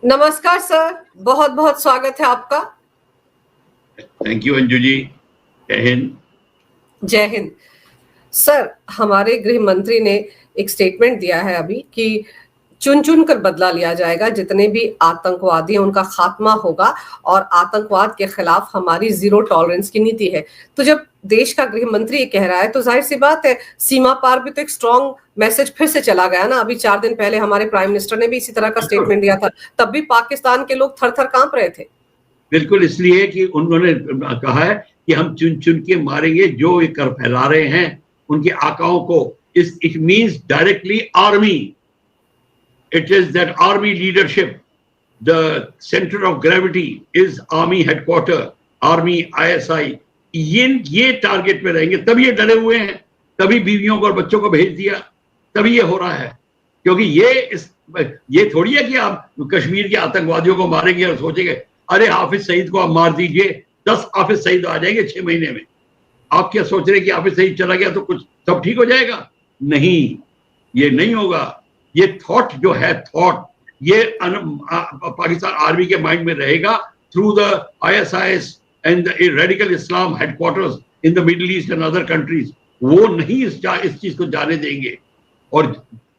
नमस्कार सर, बहुत बहुत स्वागत है आपका। Thank you Anju ji. जय हिंद। जय हिंद। सर, हमारे गृह मंत्री ने एक स्टेटमेंट दिया है अभी कि चुन चुन कर बदला लिया जाएगा, जितने भी आतंकवादी हैं उनका खात्मा होगा और आतंकवाद के खिलाफ हमारी जीरो टॉलरेंस की नीति है। तो जब देश का गृह मंत्री ये कह रहा है तो जाहिर सी बात है, सीमा पार भी तो एक स्ट्रॉन्ग मैसेज फिर से चला गया ना। अभी 4 दिन पहले हमारे प्राइम मिनिस्टर ने भी इसी तरह का बिल्कुल स्टेटमेंट दिया था, तब भी पाकिस्तान के लोग थर थर कांप रहे थे। बिल्कुल, इसलिए कि उन्होंने कहा है कि हम चुन चुन के मारेंगे जो ये कर फैला रहे हैं उनके आकाओं को। It means directly army. It is that army leadership, the centre of gravity is army headquarter, army ISI. ये टारगेट पे रहेंगे, तभी ये डरे हुए हैं, तभी बीवियों को और बच्चों को भेज दिया, तभी ये हो रहा है। क्योंकि ये थोड़ी है कि आप कश्मीर के आतंकवादियों को मारेंगे और सोचेंगे अरे हाफिज सईद को आप मार दीजिए, 10 हाफिज सईद आ जाएंगे 6 महीने में। आप क्या सोच रहे हैं कि हाफिज सईद चला गया तो कुछ सब ठीक हो जाएगा? नहीं, ये नहीं होगा। ये थॉट जो है, थॉट ये पाकिस्तान आर्मी के माइंड में रहेगा through the ISIS and the radical Islam headquarters in the middle east and other countries. वो नहीं इस चीज को जाने देंगे। और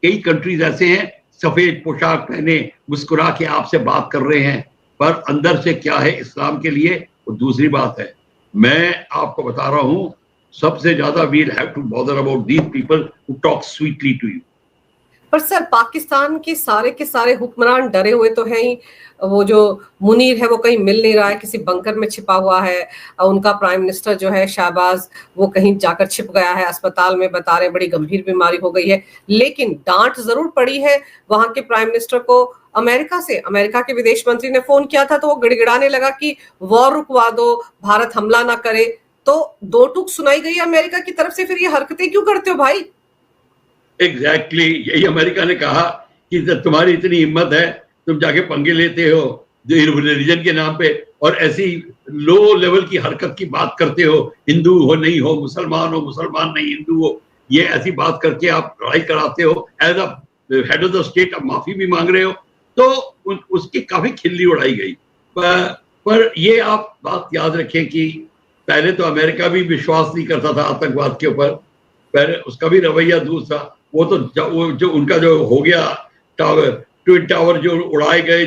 कई कंट्रीज ऐसे हैं, सफेद पोशाक पहने मुस्कुरा के आपसे बात कर रहे हैं, पर अंदर से क्या है इस्लाम के लिए वो दूसरी बात है। मैं आपको बता रहा हूं, सबसे ज्यादा we'll have to bother about these people who talk sweetly to you. पर सर, पाकिस्तान के सारे हुक्मरान डरे हुए तो हैं ही। वो जो मुनीर है वो कहीं मिल नहीं रहा है, किसी बंकर में छिपा हुआ है। उनका प्राइम मिनिस्टर जो है शहबाज, वो कहीं जाकर छिप गया है अस्पताल में, बता रहे बड़ी गंभीर बीमारी हो गई है। लेकिन डांट जरूर पड़ी है वहां के प्राइम मिनिस्टर को अमेरिका से। अमेरिका के विदेश मंत्री ने फोन किया था तो वो गिड़गिड़ाने लगा कि वॉर रुकवा दो, भारत हमला ना करे। तो दो टूक सुनाई गई अमेरिका की तरफ से, फिर ये हरकतें क्यों करते हो भाई? एग्जैक्टली यही अमेरिका ने कहा कि तुम्हारी इतनी हिम्मत है, तुम जाके पंगे लेते हो जो रिलीजन के नाम पे, और ऐसी लो लेवल की हरकत की बात करते हो, हिंदू हो नहीं हो, मुसलमान नहीं हिंदू हो, ये ऐसी बात करके आप लड़ाई कराते हो। As a head of the state आप माफी भी मांग रहे हो, तो उसकी काफी खिल्ली उड़ाई गई। पर ये आप बात याद रखें कि पहले तो अमेरिका भी विश्वास नहीं करता था आतंकवाद के ऊपर, पहले उसका भी रवैया दूसरा। वो तो जो उनका जो हो गया टावर, ट्विन टावर जो उड़ाए गए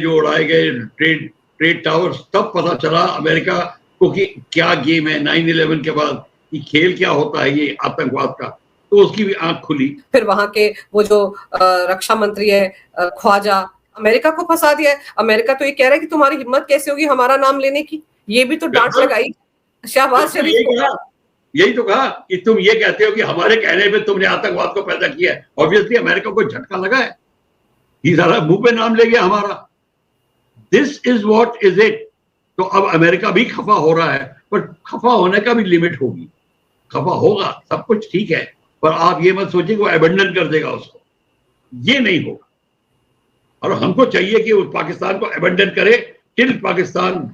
ट्रेड टावर, तब पता चला अमेरिका को कि क्या गेम है 9/11 के बाद, कि खेल क्या होता है ये आतंकवाद का। तो उसकी भी आंख खुली। फिर वहां के वो जो रक्षा मंत्री है ख्वाजा, अमेरिका को फंसा दिया है। अमेरिका तो ये कह रहा है कि तुम्हारी हिम्मत कैसे होगी हमारा नाम लेने की। ये भी तो डांट लगाई शहबाज शरीफ को। यही तो कहा कि तुम ये कहते हो कि हमारे कहने पे तुमने आतंकवाद को पैदा किया है। ऑब्वियसली अमेरिका को झटका लगा है, ये सारा मुंह पे नाम ले गया हमारा। This is what is it. तो अब अमेरिका भी खफा हो रहा है, पर खफा होने का भी लिमिट होगी। खफा होगा, सब कुछ ठीक है, पर आप ये मत सोचिए कि वो अबेंडन कर देगा उसको, ये नहीं होगा। और हमको चाहिए कि वो पाकिस्तान को अबेंडन करे till Pakistan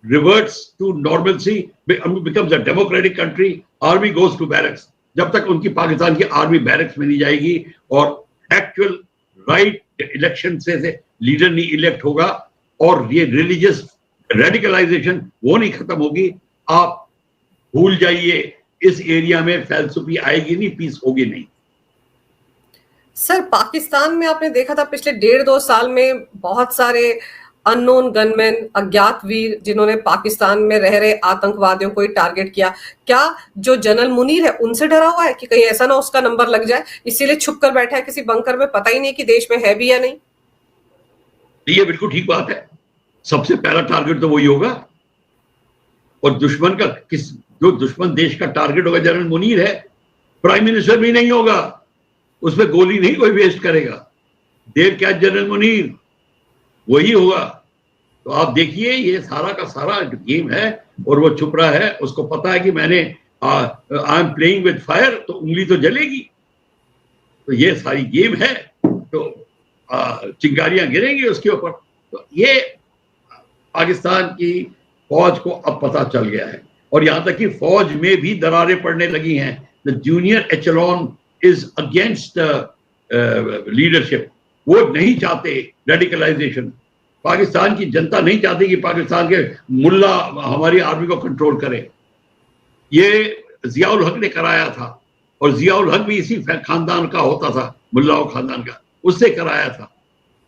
reverts to normalcy, becomes a democratic country, army goes to barracks। जब तक उनकी पाकिस्तान की आर्मी बैरक्स में नहीं जाएगी और एक्चुअल राइट इलेक्शन से लीडर नहीं इलेक्ट होगा और ये रिलीजियस रेडिकलाइजेशन वो नहीं खत्म होगी, आप भूल जाइए, इस एरिया में फैलसूफी आएगी नहीं, पीस होगी नहीं। सर, पाकिस्तान में आपने देखा था पिछले 1.5-2 साल में बहुत सारे अननोन गनमैन, अज्ञात वीर, जिन्होंने पाकिस्तान में रह रहे आतंकवादियों को ही टारगेट किया। क्या जो जनरल मुनीर है उनसे डरा हुआ है कि कहीं ऐसा ना उसका नंबर लग जाए, इसीलिए छुप कर बैठा है किसी बंकर में, पता ही नहीं कि देश में है भी या नहीं? ये बिल्कुल ठीक बात है। सबसे पहला टारगेट तो वही होगा। और दुश्मन का जो दुश्मन देश का टारगेट होगा जनरल मुनीर है, प्राइम मिनिस्टर भी नहीं होगा, उसमें गोली नहीं कोई वेस्ट करेगा। देर क्या जनरल मुनीर, वही होगा। तो आप देखिए ये सारा का सारा गेम है, और वो छुप रहा है, उसको पता है कि मैंने I am playing with fire, तो उंगली तो जलेगी। तो ये सारी गेम है, तो चिंगारियां गिरेंगी उसके ऊपर। तो ये पाकिस्तान की फौज को अब पता चल गया है, और यहां तक कि फौज में भी दरारें पड़ने लगी हैं। The junior echelon is against leadership, वो नहीं चाहते रेडिकलाइजेशन। पाकिस्तान की जनता नहीं चाहती कि पाकिस्तान के मुल्ला हमारी आर्मी को कंट्रोल करे। ये जियाउल हक ने कराया था, और जियाउल हक भी इसी खानदान का होता था, मुल्लाओं खानदान का, उससे कराया था।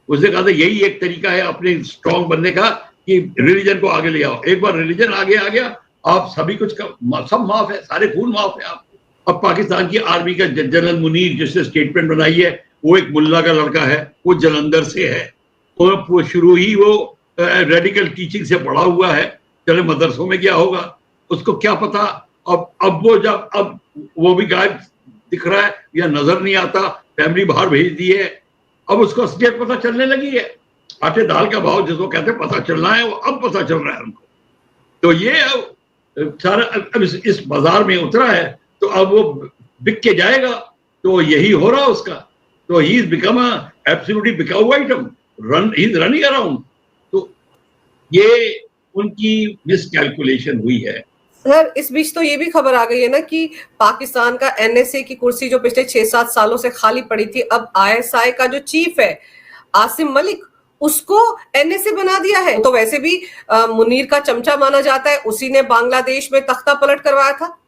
उसने कहा था यही एक तरीका है अपने स्ट्रांग बनने का कि रिलीजन को आगे ले आओ। एक बार रिलीजन आगे आ गया, आप सभी कुछ सब माफ है, सारे खून माफ है आपको। अब पाकिस्तान की आर्मी का जनरल मुनीर जिसने स्टेटमेंट बनाई है, वो एक मुल्ला का लड़का है, वो जलंधर से है, तो शुरू ही वो रेडिकल टीचिंग से पढ़ा हुआ है, चले मदरसों में गया होगा, उसको क्या पता। अब वो जब अब वो भी गायब दिख रहा है या नजर नहीं आता, फैमिली बाहर भेज दी है, अब उसको असलियत पता चलने लगी है। आटे दाल का भाव जिसको कहते हैं पता चलना है, वो अब पता चल रहा है उनको। तो ये अब सारा अब इस बाजार में उतरा है, तो अब वो बिक के जाएगा, तो यही हो रहा उसका। तो ही इज बिकम एब्सोल्युटली बिकाऊ item, he is running around. तो ये उनकी मिसकैलकुलेशन हुई है। सर, इस बीच तो ये भी खबर आ गई है ना कि पाकिस्तान का एनएसए की कुर्सी जो पिछले 6-7 सालों से खाली पड़ी थी, अब आईएसआई का जो चीफ है आसिम मलिक, उसको एनएसए बना दिया है। तो वैसे भी मुनीर का चमचा माना जाता है, उसी ने बांग्लादेश में तख्ता पलट करवाया था।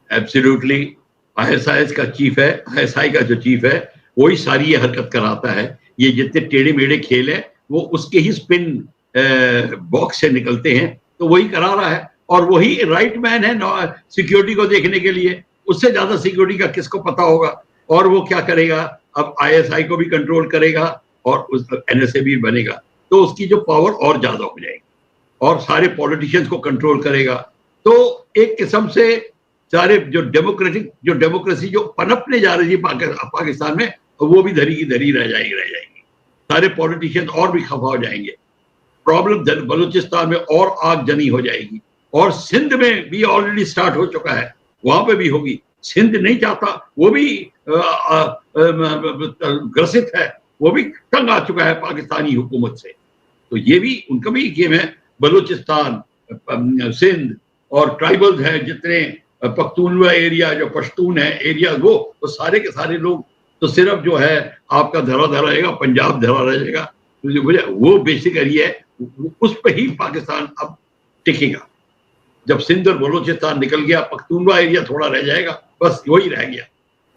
एब्सोल्युटली, आईएसआई का चीफ है, आईएसआई का जो चीफ है वही सारी ये हरकत कराता है। ये जितने टेढ़े मेढ़े खेल है वो उसके ही स्पिन बॉक्स से निकलते हैं, तो वही करा रहा है। और वही राइट मैन है सिक्योरिटी को देखने के लिए, उससे ज्यादा सिक्योरिटी का किसको पता होगा। और वो क्या करेगा, अब आईएसआई को भी कंट्रोल करेगा और उस एनएसए भी बनेगा, तो उसकी जो पावर और ज्यादा हो जाएगी और सारे पॉलिटिशियंस को कंट्रोल करेगा। तो एक किस्म से सारे जो डेमोक्रेसी जो पनपने जा रही थी पाकिस्तान में, वो भी धरी की धरी रह जाएगी। सारे पॉलिटिशियन और भी खफा हो जाएंगे। प्रॉब्लम बलूचिस्तान में और आगजनी हो जाएगी, और सिंध में भी ऑलरेडी स्टार्ट हो चुका है, वहां पे भी होगी। सिंध नहीं चाहता, वो भी ग्रसित है, वो भी तंग आ चुका है पाकिस्तानी हुकूमत से। तो ये भी उनका भी गेम है। बलूचिस्तान, सिंध और ट्राइबल्स है जितने, पख्तूनवा एरिया जो पश्तून है एरिया, वो तो सारे के सारे लोग तो सिर्फ जो है आपका धरा रहेगा, पंजाब धरा रहेगा। वो बेसिकली है, उस पर ही पाकिस्तान अब टिकेगा। जब सिंध और बलूचिस्तान निकल गया, पख्तूनवा एरिया थोड़ा रह जाएगा, बस वही रह गया।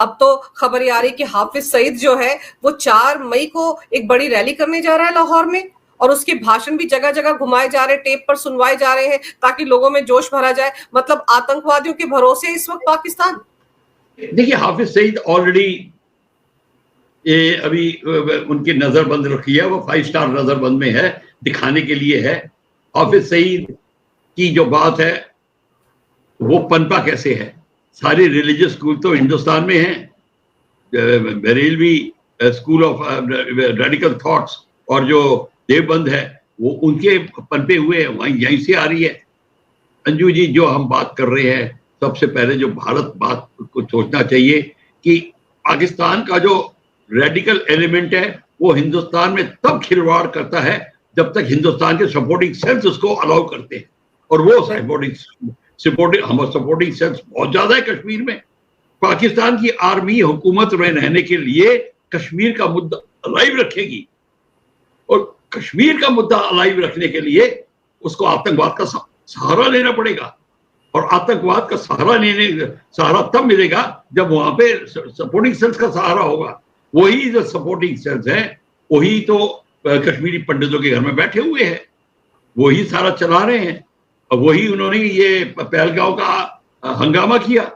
अब तो खबर ये आ रही कि हाफिज सईद जो है वो 4 मई को एक बड़ी रैली करने जा रहा है लाहौर में, और उसके भाषण भी जगह जगह घुमाए जा रहे हैं, टेप पर सुनवाए जा रहे हैं, ताकि लोगों में जोश भरा जाए। मतलब आतंकवादियों के भरोसे इस वक्त पाकिस्तान। देखिए, हाफिज सईद ऑलरेडी ये अभी उनकी नजरबंद रखी है, वो 5 स्टार नजरबंद में है, दिखाने के लिए है। हाफिज सईद की जो बात है वो पनपा कैसे है, सारे रिलीजियस स्कूल तो हिंदुस्तान में हैं, Barelvi school of radical thoughts और जो देवबंद है वो उनके पनपे हुए हैं, वहीं यहीं से आ रही है। अंजू जी, जो हम बात कर रहे हैं, सबसे पहले जो भारत बात को सोचना चाहिए कि पाकिस्तान का जो रेडिकल एलिमेंट है वो हिंदुस्तान में तब खिलवाड़ करता है जब तक हिंदुस्तान के सपोर्टिंग सेल्स उसको अलाउ करते हैं, और वो सपोर्टिंग सेल्स बहुत ज्यादा है कश्मीर में। पाकिस्तान की आर्मी हुकूमत में रहने के लिए कश्मीर का मुद्दा अलाइव रखेगी, और कश्मीर का मुद्दा अलाइव रखने के लिए उसको आतंकवाद का सहारा लेना पड़ेगा। और आतंकवाद का सहारा तब मिलेगा जब वहां पे सपोर्टिंग सेल्स का सहारा होगा। वही जो सपोर्टिंग सेल्स हैं वही तो कश्मीरी पंडितों के घर में बैठे हुए हैं, वही सारा चला रहे हैं, और वही उन्होंने ये पहलगांव का हंगामा किया,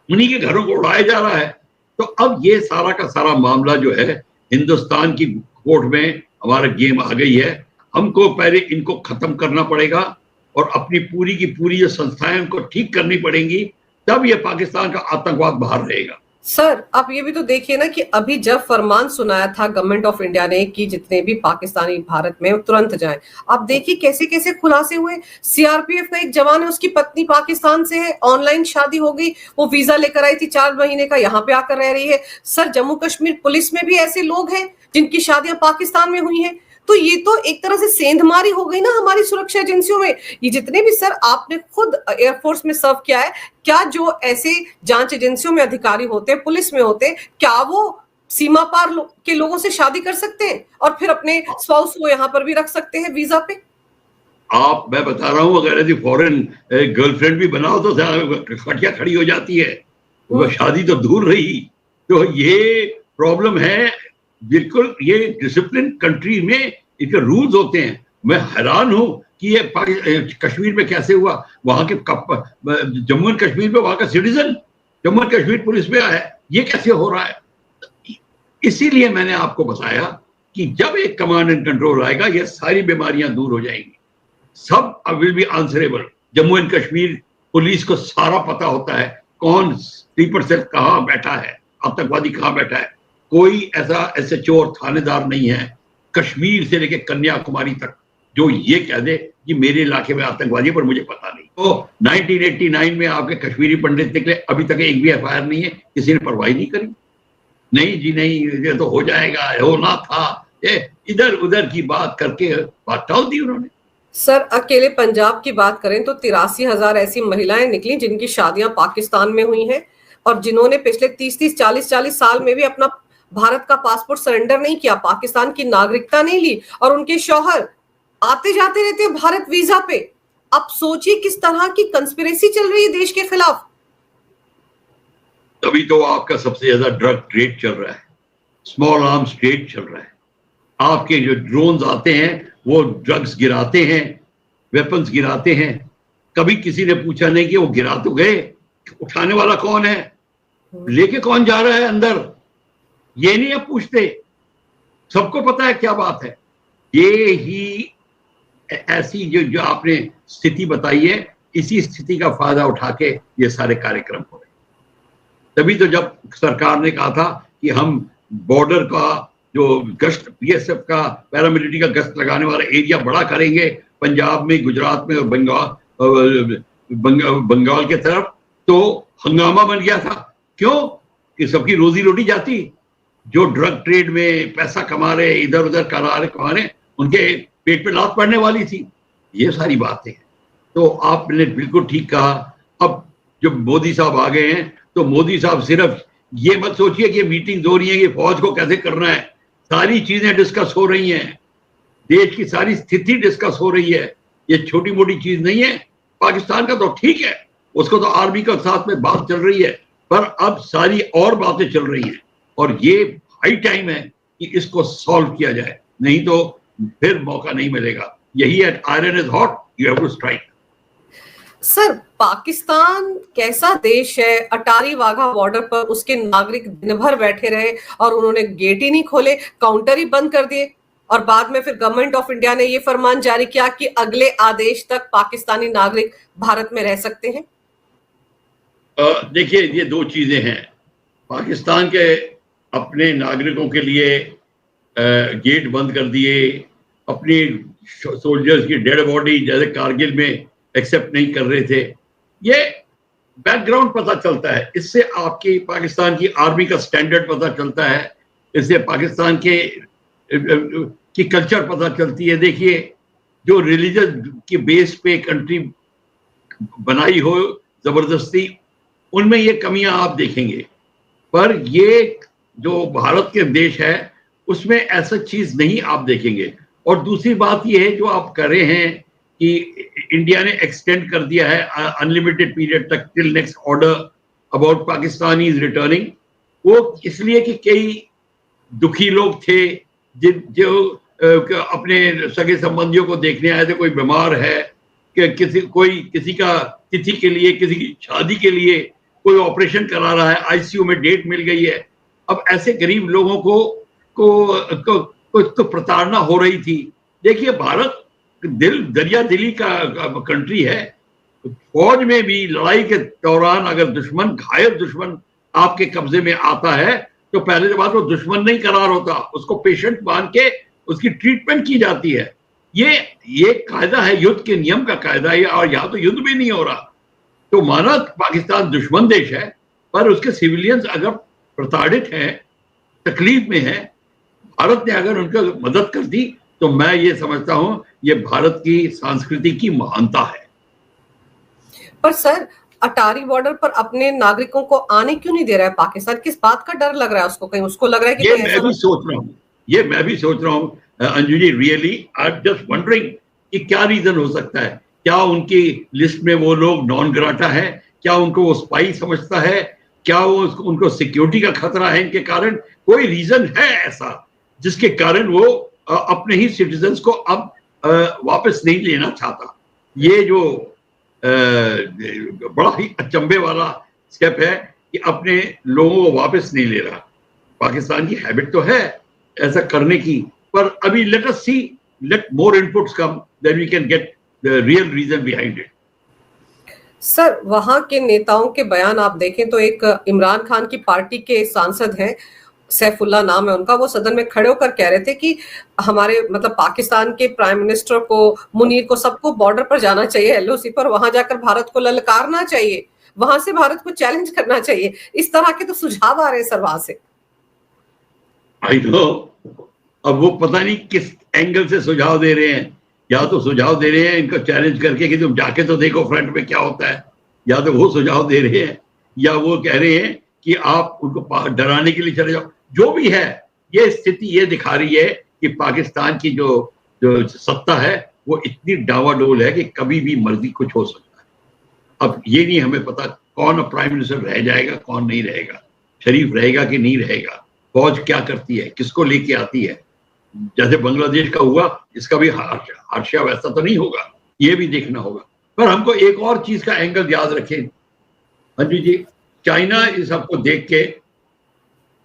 उन्हीं के घरों को उड़ाया जा रहा है। तो अब ये सारा का सारा मामला जो है हिंदुस्तान की कोर्ट में हमारा गेम आ गई है। हमको पहले इनको खत्म करना पड़ेगा और अपनी पूरी की पूरी जो संस्थाएं उनको ठीक करनी पड़ेंगी, तब ये पाकिस्तान का आतंकवाद बाहर रहेगा। सर, आप ये भी तो देखिए ना कि अभी जब फरमान सुनाया था गवर्नमेंट ऑफ इंडिया ने कि जितने भी पाकिस्तानी भारत में तुरंत जाएं, आप देखिए कैसे कैसे खुलासे हुए। सीआरपीएफ का एक जवान है, उसकी पत्नी पाकिस्तान से है, ऑनलाइन शादी हो गई, वो वीजा लेकर आई थी 4 महीने का, यहाँ पे आकर रह रही है। सर, जम्मू कश्मीर पुलिस में भी ऐसे लोग हैं जिनकी शादियां पाकिस्तान में हुई हैं। तो ये तो एक तरह से सेंधमारी हो गई ना हमारी सुरक्षा एजेंसियों में। ये जितने भी, सर आपने खुद एयरफोर्स में सर्व किया है, क्या जो ऐसे जांच एजेंसियों में अधिकारी होते, पुलिस में होते, क्या वो सीमा पार के लोगों से शादी कर सकते हैं और फिर अपने स्पाउस को यहाँ पर भी रख सकते हैं वीजा पे। मैं बता रहा हूँ, अगर यदि फॉरेन गर्लफ्रेंड भी बनाओ तो खटिया खड़ी हो जाती है, वो शादी तो दूर रही। तो ये प्रॉब्लम है बिल्कुल। ये डिसिप्लिन कंट्री में इनके रूल्स होते हैं। मैं हैरान हूं कि ये कश्मीर में कैसे हुआ। वहां के जम्मू एंड कश्मीर में वहां का citizen Jammu and Kashmir police में आया, ये कैसे हो रहा है? इसीलिए मैंने आपको बताया कि जब एक कमांड एंड कंट्रोल आएगा, ये सारी बीमारियां दूर हो जाएंगी। सब will be answerable. Jammu and Kashmir police को सारा पता होता है कौन स्लीपर सेल कहाँ बैठा है, आतंकवादी कहाँ बैठा है। कोई ऐसा SHO और थानेदार नहीं है कश्मीर से लेकर कन्याकुमारी तक जो ये कह दे कि मेरे इलाके में आतंकवादी है पर मुझे पता नहीं। तो 1989 में आपके कश्मीरी पंडित निकले, अभी तक एक भी FIR नहीं है, किसी ने परवाही नहीं करी। नहीं जी नहीं, ये तो हो जाएगा, होना था, ये इधर उधर की बात करके बात टाल दी उन्होंने। सर, अकेले पंजाब की बात करें तो 83,000 ऐसी महिलाएं निकली जिनकी शादियां पाकिस्तान में हुई हैं और जिन्होंने पिछले 30-30, 40-40 साल में भी अपना भारत का पासपोर्ट सरेंडर नहीं किया, पाकिस्तान की नागरिकता नहीं ली और उनके शौहर आते जाते रहते हैं भारत वीजा पे। अब सोचिए किस तरह की कंस्पिरेसी चल रही है देश के खिलाफ। तभी तो आपका सबसे ज्यादा ड्रग ट्रेड चल रहा है, स्मॉल आर्म्स ट्रेड चल रहा है। आपके जो ड्रोन्स आते हैं वो ड्रग्स गिराते हैं, वेपन्स गिराते हैं। कभी किसी ने पूछा नहीं कि वो गिरा तो गए, उठाने वाला कौन है, लेके कौन जा रहा है अंदर, ये नहीं अब पूछते। सबको पता है क्या बात है। ये ही ऐसी जो आपने स्थिति बताई है, इसी स्थिति का फायदा उठा के ये सारे कार्यक्रम हो रहे। तभी तो जब सरकार ने कहा था कि हम बॉर्डर का जो गश्त, BSF का पैरामिलिट्री का गश्त लगाने वाला एरिया बड़ा करेंगे पंजाब में, गुजरात में और बंगाल के तरफ, तो हंगामा बन गया था। क्यों? कि सबकी रोजी रोटी जाती। जो ड्रग ट्रेड में पैसा कमा रहे, इधर उधर कमा रहे, उनके पेट पे लात पड़ने वाली थी। ये सारी बातें हैं। तो आपने बिल्कुल ठीक कहा। अब जब मोदी साहब आ गए हैं तो मोदी साहब सिर्फ ये मत सोचिए कि मीटिंग हो रही है कि फौज को कैसे करना है, सारी चीजें डिस्कस हो रही हैं, देश की सारी स्थिति डिस्कस हो रही है। ये छोटी मोटी चीज नहीं है। पाकिस्तान का तो ठीक है, उसको तो आर्मी के साथ में बात चल रही है, पर अब सारी और बातें चल रही हैं और ये हाई टाइम है कि इसको सॉल्व किया जाए, नहीं तो फिर मौका नहीं मिलेगा। यही है, iron is hot, you have to strike. Sir, Pakistan कैसा देश है? अटारी वाघा बॉर्डर पर उसके नागरिक दिन भर बैठे रहे और उन्होंने गेट ही नहीं खोले, काउंटर ही बंद कर दिए और बाद में फिर गवर्नमेंट ऑफ इंडिया ने ये फरमान जारी किया कि अगले आदेश तक पाकिस्तानी नागरिक भारत में रह सकते हैं। देखिए, ये दो चीजें हैं। पाकिस्तान के अपने नागरिकों के लिए गेट बंद कर दिए, अपनी सोल्जर्स की डेड बॉडी जैसे कारगिल में एक्सेप्ट नहीं कर रहे थे। ये बैकग्राउंड पता चलता है, इससे आपकी पाकिस्तान की आर्मी का स्टैंडर्ड पता चलता है, इससे पाकिस्तान की कल्चर पता चलती है। देखिए, जो रिलीजन की बेस पे कंट्री बनाई हो जबरदस्ती, उनमें ये कमियां आप देखेंगे, पर ये जो भारत के देश है उसमें ऐसा चीज नहीं आप देखेंगे। और दूसरी बात ये है जो आप कर रहे हैं कि इंडिया ने एक्सटेंड कर दिया है अनलिमिटेड पीरियड तक, till next order about Pakistani is returning. वो इसलिए कि कई दुखी लोग थे जो अपने सगे संबंधियों को देखने आए थे, कोई बीमार है, किसी का तिथि के लिए, किसी की शादी के लिए कोई ऑपरेशन करा रहा है, ICU में डेट मिल गई है। अब ऐसे गरीब लोगों को प्रताड़ना हो रही थी। देखिए, भारत दरिया दिली का कंट्री है। फौज में भी लड़ाई के दौरान अगर घायल दुश्मन आपके कब्जे में आता है तो पहले के बाद वो दुश्मन नहीं करार होता, उसको पेशेंट मान के उसकी ट्रीटमेंट की जाती है। ये कायदा है, युद्ध के नियम का कायदा है, और यहाँ तो युद्ध भी नहीं हो रहा। तो माना पाकिस्तान दुश्मन देश है, पर उसके सिविलियंस अगर प्रताड़ित हैं, तकलीफ में है, भारत ने अगर उनका मदद कर दी तो मैं ये समझता हूं ये भारत की संस्कृति की महानता है। पर सर, अटारी बॉर्डर पर अपने नागरिकों को आने क्यों नहीं दे रहा है पाकिस्तान? किस बात का डर लग रहा है उसको? कहीं उसको लग रहा है कि ये मैं भी सोच रहा हूँ Anju ji, really I am just wondering कि क्या रीजन हो सकता है। क्या उनकी लिस्ट में वो लोग नॉन ग्राटा है? क्या उनको वो स्पाई समझता है? क्या वो उनको सिक्योरिटी का खतरा है इनके कारण? कोई रीजन है ऐसा जिसके कारण वो अपने ही सिटीजन्स को अब वापस नहीं लेना चाहता? ये जो बड़ा ही अचंभे वाला स्टेप है कि अपने लोगों को वापस नहीं ले रहा। पाकिस्तान की हैबिट तो है ऐसा करने की, पर अभी let us see, let more inputs come, then we can get the real reason behind it. Sir, वहां के नेताओं के बयान आप देखें तो एक इमरान खान की पार्टी के सांसद हैं, सैफुल्ला नाम है उनका, वो सदन में खड़े होकर कह रहे थे कि हमारे मतलब पाकिस्तान के प्राइम मिनिस्टर को, मुनीर को, सबको बॉर्डर पर जाना चाहिए, एलओसी पर, वहां जाकर भारत को ललकारना चाहिए, वहां से भारत को चैलेंज करना चाहिए। इस तरह के तो सुझाव आ रहे हैं सर वहां से। आई नो, अब वो पता नहीं किस एंगल से सुझाव दे रहे हैं। या तो सुझाव दे रहे हैं इनको चैलेंज करके कि तुम जाके तो देखो फ्रंट में क्या होता है, या तो वो सुझाव दे रहे हैं, या वो कह रहे हैं कि आप उनको डराने के लिए चले जाओ। जो भी है, ये स्थिति ये दिखा रही है कि पाकिस्तान की जो सत्ता है वो इतनी डावाडोल है कि कभी भी मर्जी कुछ हो सकता है। अब ये नहीं हमें पता कौन प्राइम मिनिस्टर रह जाएगा, कौन नहीं रहेगा, शरीफ रहेगा कि नहीं रहेगा, फौज क्या करती है, किसको लेके आती है। जैसे बांग्लादेश का हुआ, इसका भी हादसा वैसा तो नहीं होगा, ये भी देखना होगा। पर हमको एक और चीज का एंगल याद रखें अंजू जी, चाइना इस सबको देख के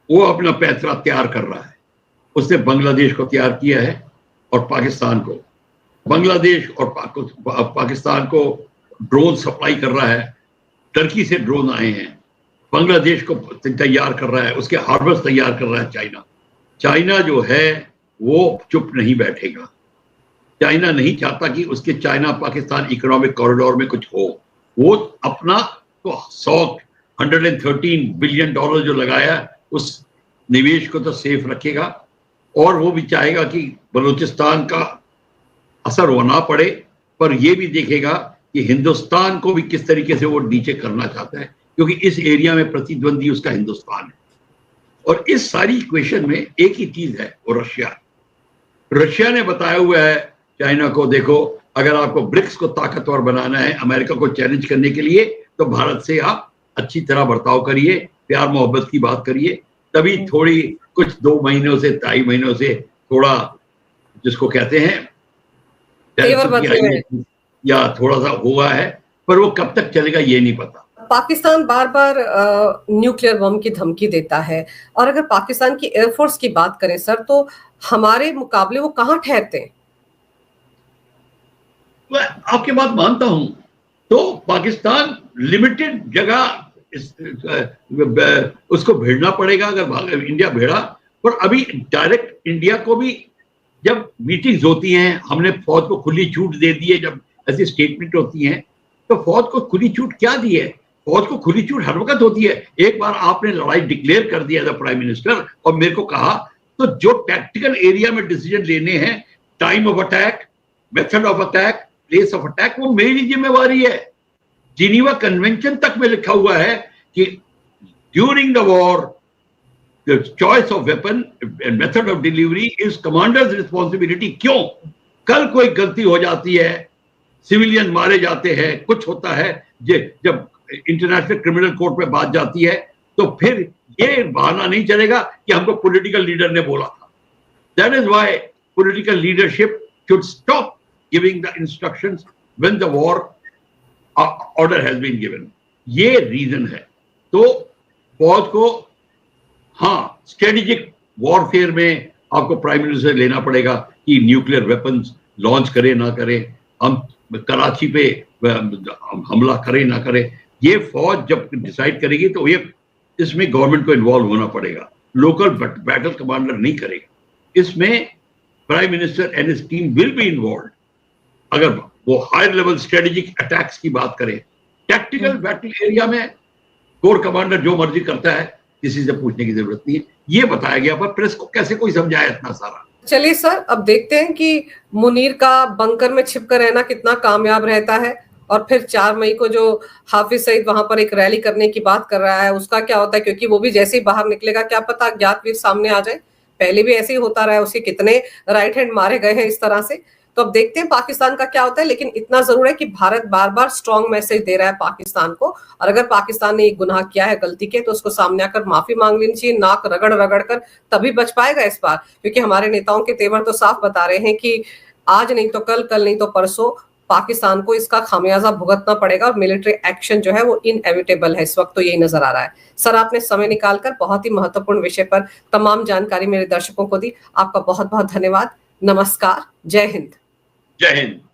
वो अपना पैतरा तैयार कर रहा है। उसने बांग्लादेश को तैयार किया है और पाकिस्तान को। बांग्लादेश और पाकिस्तान को ड्रोन सप्लाई कर रहा है, टर्की से ड्रोन आए हैं, बांग्लादेश को तैयार कर रहा है, उसके हार्बर्स तैयार कर रहा है चाइना। चाइना जो है वो चुप नहीं बैठेगा। चाइना नहीं चाहता कि उसके चाइना पाकिस्तान इकोनॉमिक कॉरिडोर में कुछ हो। वो अपना तो 113 बिलियन डॉलर जो लगाया उस निवेश को तो सेफ रखेगा, और वो भी चाहेगा कि बलूचिस्तान का असर वो ना पड़े, पर ये भी देखेगा कि हिंदुस्तान को भी किस तरीके से वो नीचे करना चाहता है, क्योंकि इस एरिया में प्रतिद्वंदी उसका हिंदुस्तान है। और इस सारी इक्वेशन में एक ही चीज है, वो रशिया ने बताया हुआ है चाइना को, देखो अगर आपको ब्रिक्स को ताकतवर बनाना है, अमेरिका को चैलेंज करने के लिए, तो भारत से आप अच्छी तरह बर्ताव करिए, प्यार मोहब्बत की बात करिए, तभी थोड़ी कुछ 2 महीनों से 2.5 महीनों से थोड़ा जिसको कहते हैं या थोड़ा सा हुआ है, पर वो कब तक चलेगा ये नहीं पता। पाकिस्तान बार बार न्यूक्लियर बम की धमकी देता है, और अगर पाकिस्तान की एयरफोर्स की बात करें सर, तो हमारे मुकाबले वो कहाँ ठहरते हैं? मैं आपकी बात मानता हूं, तो पाकिस्तान लिमिटेड जगह उसको भिड़ना पड़ेगा अगर इंडिया भिड़ा। पर अभी डायरेक्ट इंडिया को भी जब मीटिंग्स होती हैं, हमने फौज को खुली छूट दे दी है, जब ऐसी स्टेटमेंट होती हैं, तो फौज को खुली छूट क्या दी है? फौज को खुली छूट हर वक्त होती है। एक बार आपने लड़ाई डिक्लेयर कर दिया एज अ प्राइम मिनिस्टर और मेरे को कहा, तो जो टैक्टिकल एरिया में डिसीजन लेने हैं, time of attack, method of attack, place of attack, वो मेरी जिम्मेवारी है। जिनीवा कन्वेंशन तक में लिखा हुआ है कि during the war the choice of weapon and method of delivery is commanders responsibility. क्यों? कल कोई गलती हो जाती है, सिविलियन मारे जाते हैं, कुछ होता है, जब इंटरनेशनल क्रिमिनल कोर्ट में बात जाती है, तो फिर ये बहाना नहीं चलेगा कि हमको पॉलिटिकल लीडर ने बोला था। That is why political leadership should stop giving the instructions when the war order has been given. ये रीजन है। तो फौज को हाँ, स्ट्रेटेजिक वॉरफेयर में आपको प्राइम मिनिस्टर लेना पड़ेगा कि न्यूक्लियर वेपन्स लॉन्च करे ना करे, हम कराची पे हमला करे ना करे, ये फौज जब डिसाइड करेगी, तो ये इसमें गवर्नमेंट को इन्वॉल्व होना पड़ेगा। लोकल बैटल कमांडर नहीं करेगा। इसमें prime minister and his team will be involve. अगर वो हायर लेवल स्ट्रेटेजिक अटैक्स की बात करें, टैक्टिकल बैटल एरिया में कोर कमांडर जो मर्जी करता है, किसी से पूछने की जरूरत नहीं है। ये बताया गया, पर प्रेस को कैसे कोई समझाया इतना सारा। चलिए सर, अब देखते हैं कि मुनीर का बंकर में छिपकर रहना कितना कामयाब रहता है, और फिर 4 मई को जो हाफिज सईद वहां पर एक रैली करने की बात कर रहा है, उसका क्या होता है, क्योंकि वो भी जैसे ही बाहर निकलेगा क्या पता अज्ञात सामने आ जाए। पहले भी ऐसे ही होता रहा है, उसके कितने राइट हैंड मारे गए हैं इस तरह से। तो अब देखते हैं पाकिस्तान का क्या होता है, लेकिन इतना जरूर है कि भारत बार बार स्ट्रॉन्ग मैसेज दे रहा है पाकिस्तान को, और अगर पाकिस्तान ने एक गुनाह किया है, गलती की, तो उसको सामने आकर माफी मांग लेनी चाहिए, नाक रगड़ रगड़ कर, तभी बच पाएगा इस बार। क्योंकि हमारे नेताओं के तेवर तो साफ बता रहे हैं कि आज नहीं तो कल, कल नहीं तो परसों पाकिस्तान को इसका खामियाजा भुगतना पड़ेगा, और मिलिट्री एक्शन जो है वो इनएविटेबल है। इस वक्त तो यही नजर आ रहा है। सर, आपने समय निकालकर बहुत ही महत्वपूर्ण विषय पर तमाम जानकारी मेरे दर्शकों को दी। आपका बहुत बहुत धन्यवाद। नमस्कार। जय हिंद। जय हिंद।